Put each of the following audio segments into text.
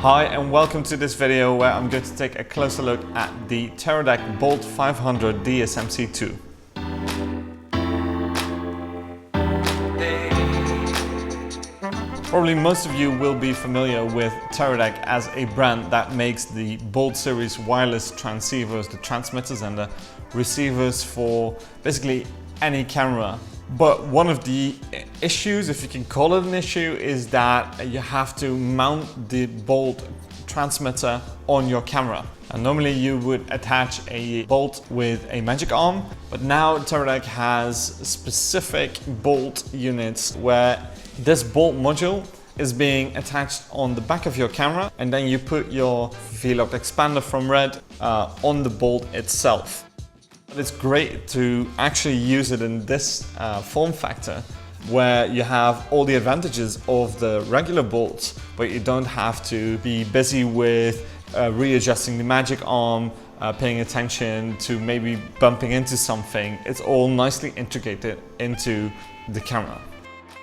Hi and welcome to this video where I'm going to take a closer look at the Teradek Bolt 500 DSMC2. Probably most of you will be familiar with Teradek as a brand that makes the Bolt series wireless transceivers, the transmitters and the receivers for basically any camera. But one of the issues, if you can call it an issue, is that you have to mount the Bolt transmitter on your camera. And normally you would attach a bolt with a magic arm, but now Teradek has specific bolt units where this bolt module is being attached on the back of your camera, and then you put your V-lock expander from RED on the bolt itself. It's great to actually use it in this form factor where you have all the advantages of the regular bolts, but you don't have to be busy with readjusting the magic arm, paying attention to maybe bumping into something. It's all nicely integrated into the camera.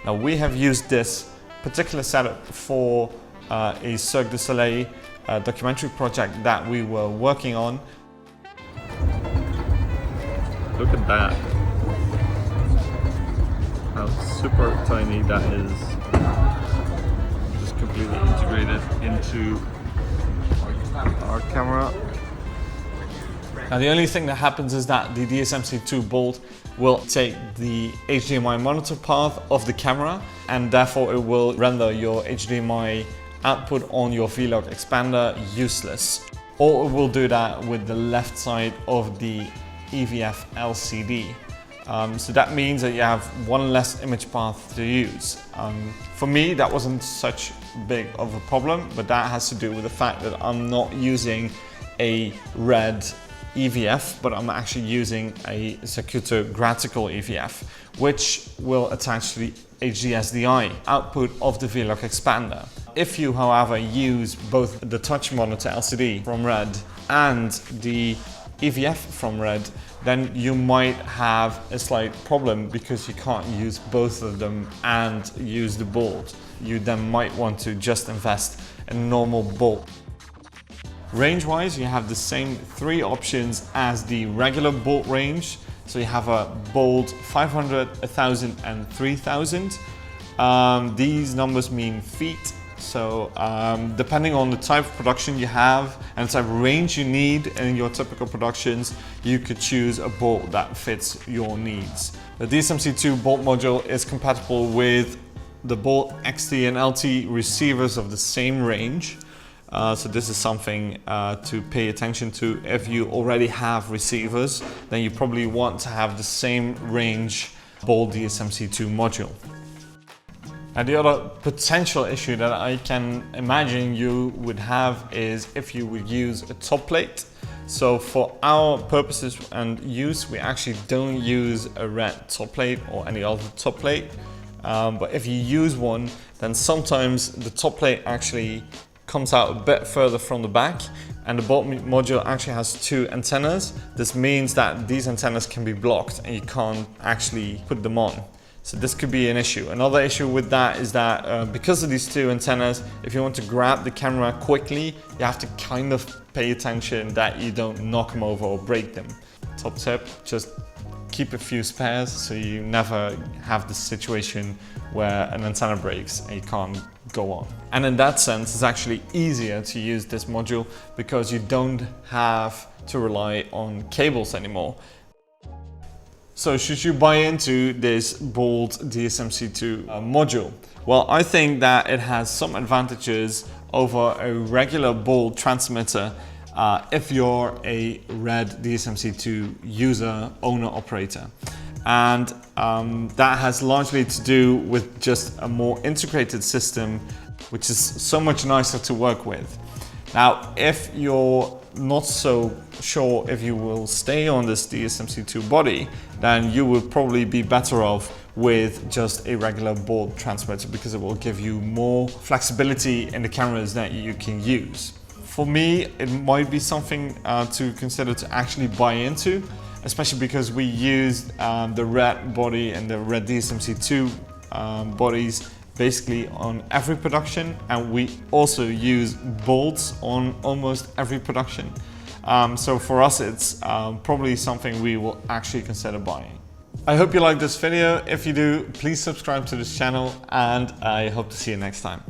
Now we have used this particular setup for a Cirque du Soleil documentary project that we were working on. Look at that, how super tiny that is, just completely integrated into our camera. Now the only thing that happens is that the DSMC2 Bolt will take the HDMI monitor path of the camera, and therefore it will render your HDMI output on your V-lock expander useless. Or it will do that with the left side of the EVF LCD. So that means that you have one less image path to use. For me, that wasn't such big of a problem, but that has to do with the fact that I'm not using a RED EVF, but I'm actually using a Zaxcom graphical EVF, which will attach to the HDSDI output of the V-lock expander. If you, however, use both the touch monitor LCD from RED and the EVF from RED, then you might have a slight problem because you can't use both of them and use the bolt. You then might want to just invest in a normal bolt. Range-wise, you have the same three options as the regular bolt range. So you have a Bolt 500, 1000 and 3000. These numbers mean feet. So depending on the type of production you have and the type of range you need in your typical productions, you could choose a bolt that fits your needs. The DSMC2 bolt module is compatible with the Bolt XT and LT receivers of the same range. So this is something to pay attention to. If you already have receivers, then you probably want to have the same range Bolt DSMC2 module. And the other potential issue that I can imagine you would have is if you would use a top plate. So for our purposes and use, we actually don't use a RED top plate or any other top plate. But if you use one, then sometimes the top plate actually comes out a bit further from the back, and the bolt module actually has two antennas. This means that these antennas can be blocked and you can't actually put them on. So this could be an issue. Another issue with that is that because of these two antennas, if you want to grab the camera quickly, you have to kind of pay attention that you don't knock them over or break them. Top tip, just keep a few spares so you never have the situation where an antenna breaks and you can't go on. And in that sense, it's actually easier to use this module because you don't have to rely on cables anymore. So should you buy into this Bolt DSMC2 module? Well, I think that it has some advantages over a regular Bolt transmitter if you're a RED DSMC2 user, owner, operator. And that has largely to do with just a more integrated system, which is so much nicer to work with. Now, if you're not so sure if you will stay on this DSMC2 body, then you would probably be better off with just a regular Bolt transmitter because it will give you more flexibility in the cameras that you can use. For me, it might be something to consider to actually buy into, especially because we used the RED body and the RED DSMC2 bodies basically on every production, and we also use bolts on almost every production. So for us, it's probably something we will actually consider buying. I hope you liked this video. If you do, please subscribe to this channel, and I hope to see you next time.